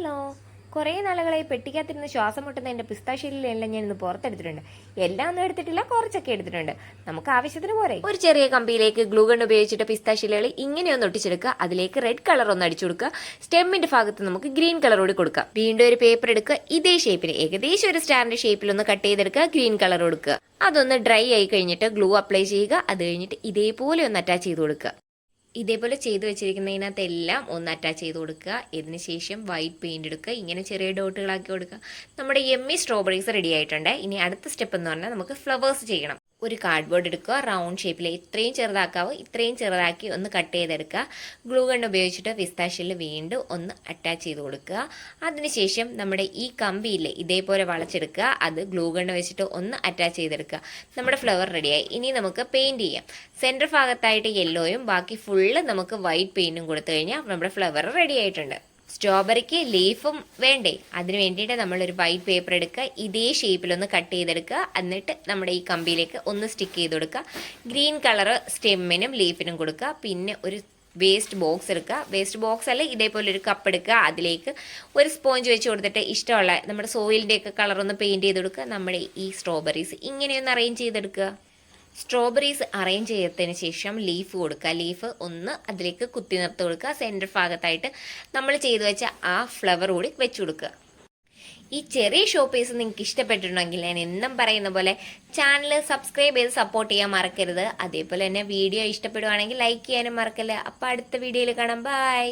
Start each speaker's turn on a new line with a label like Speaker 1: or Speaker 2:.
Speaker 1: Hello, കുറേ നാളുകളായി പെട്ടിക്കകത്തിരുന്ന് ശ്വാസം മുട്ടുന്ന എൻ്റെ പിസ്താശീലിലെല്ലാം ഞാൻ ഇന്ന് പുറത്തെടുത്തിട്ടുണ്ട്. എല്ലാം ഒന്നും എടുത്തിട്ടില്ല, കുറച്ചൊക്കെ എടുത്തിട്ടുണ്ട്. നമുക്ക് ആവശ്യത്തിന് പോരെ. ഒരു ചെറിയ കമ്പിയിലേക്ക് ഗ്ലൂ ഗൺ ഉപയോഗിച്ചിട്ട് പിസ്താശീലുകൾ ഇങ്ങനെയൊന്ന് ഒട്ടിച്ചെടുക്കുക. അതിലേക്ക് റെഡ് കളർ ഒന്ന് അടിച്ചു കൊടുക്കുക. സ്റ്റെമ്മിന്റെ ഭാഗത്ത് നമുക്ക് ഗ്രീൻ കളർ കൂടി കൊടുക്കുക. വീണ്ടും ഒരു പേപ്പർ എടുക്കുക. ഇതേ ഷേപ്പിന് ഏകദേശം ഒരു സ്റ്റാറിന്റെ ഷേപ്പിൽ ഒന്ന് കട്ട് ചെയ്തെടുക്കുക. ഗ്രീൻ കളർ കൊടുക്കുക. അതൊന്ന് ഡ്രൈ ആയി കഴിഞ്ഞിട്ട് ഗ്ലൂ അപ്ലൈ ചെയ്യുക. അത് കഴിഞ്ഞിട്ട് ഇതേപോലെ ഒന്ന് അറ്റാച്ച് ചെയ്ത് കൊടുക്കുക. ഇതേപോലെ ചെയ്ത് വെച്ചിരിക്കുന്നതിനകത്തെല്ലാം ഒന്ന് അറ്റാച്ച് ചെയ്ത് കൊടുക്കുക. ഇതിന് ശേഷം വൈറ്റ് പെയിന്റ് എടുക്കുക. ഇങ്ങനെ ചെറിയ ഡോട്ടുകളാക്കി കൊടുക്കുക. നമ്മുടെ യമ്മി സ്ട്രോബെറീസ് റെഡി ആയിട്ടുണ്ട്. ഇനി അടുത്ത സ്റ്റെപ്പ് എന്ന് പറഞ്ഞാൽ നമുക്ക് ഫ്ലവേഴ്സ് ചെയ്യണം. ഒരു കാർഡ്ബോർഡ് എടുക്കുക. റൗണ്ട് ഷേപ്പിൽ ഇത്രയും ചെറുതാക്കാവോ ഇത്രയും ചെറുതാക്കി ഒന്ന് കട്ട് ചെയ്തെടുക്കുക. ഗ്ലൂ ഗൺ ഉപയോഗിച്ചിട്ട് പിസ്താശിയിൽ വീണ്ടും ഒന്ന് അറ്റാച്ച് ചെയ്ത് കൊടുക്കുക. അതിനുശേഷം നമ്മുടെ ഈ കമ്പിയില്ലേ ഇതേപോലെ വളച്ചെടുക്കുക. അത് ഗ്ലൂ ഗൺ വെച്ചിട്ട് ഒന്ന് അറ്റാച്ച് ചെയ്തെടുക്കുക. നമ്മുടെ ഫ്ലവർ റെഡിയായി. ഇനി നമുക്ക് പെയിൻറ് ചെയ്യാം. സെൻറ്റർ ഭാഗത്തായിട്ട് യെല്ലോയും ബാക്കി ഫുള്ള് നമുക്ക് വൈറ്റ് പെയിൻറ്റും കൊടുത്തു കഴിഞ്ഞാൽ നമ്മുടെ ഫ്ലവർ റെഡി ആയിട്ടുണ്ട്. സ്ട്രോബെറിക്ക് ലീഫും വേണ്ടേ, അതിന് വേണ്ടിയിട്ട് നമ്മളൊരു വൈറ്റ് പേപ്പർ എടുക്കുക. ഇതേ ഷേപ്പിലൊന്ന് കട്ട് ചെയ്തെടുക്കുക. എന്നിട്ട് നമ്മുടെ ഈ കമ്പിയിലേക്ക് ഒന്ന് സ്റ്റിക്ക് ചെയ്ത് കൊടുക്കുക. ഗ്രീൻ കളർ സ്റ്റെമ്മിനും ലീഫിനും കൊടുക്കുക. പിന്നെ ഒരു വേസ്റ്റ് ബോക്സ് എടുക്കുക. വേസ്റ്റ് ബോക്സ് അല്ല, ഇതേപോലെ ഒരു കപ്പ് എടുക്കുക. അതിലേക്ക് ഒരു സ്പോഞ്ച് വെച്ച് കൊടുത്തിട്ട് ഇഷ്ടമുള്ള നമ്മുടെ സോയിലിൻ്റെയൊക്കെ കളറൊന്ന് പെയിൻറ്റ് ചെയ്ത് കൊടുക്കുക. നമ്മുടെ ഈ സ്ട്രോബെറീസ് ഇങ്ങനെയൊന്ന് അറേഞ്ച് ചെയ്തെടുക്കുക. സ്ട്രോബെറീസ് അറേഞ്ച് ചെയ്തതിന് ശേഷം ലീഫ് കൊടുക്കുക. ലീഫ് ഒന്ന് അതിലേക്ക് കുത്തി നിർത്തി കൊടുക്കുക. സെൻറ്റർ ഭാഗത്തായിട്ട് നമ്മൾ ചെയ്തു വെച്ച ആ ഫ്ലവർ കൂടി വെച്ച് കൊടുക്കുക. ഈ ചെറിയ ഷോ പീസ് നിങ്ങൾക്ക് ഇഷ്ടപ്പെട്ടിട്ടുണ്ടെങ്കിൽ ഞാൻ എന്നും പറയുന്ന പോലെ ചാനൽ സബ്സ്ക്രൈബ് ചെയ്ത് സപ്പോർട്ട് ചെയ്യാൻ മറക്കരുത്. അതേപോലെ തന്നെ വീഡിയോ ഇഷ്ടപ്പെടുവാണെങ്കിൽ ലൈക്ക് ചെയ്യാനും മറക്കല്ല. അപ്പോൾ അടുത്ത വീഡിയോയിൽ കാണാം. ബൈ.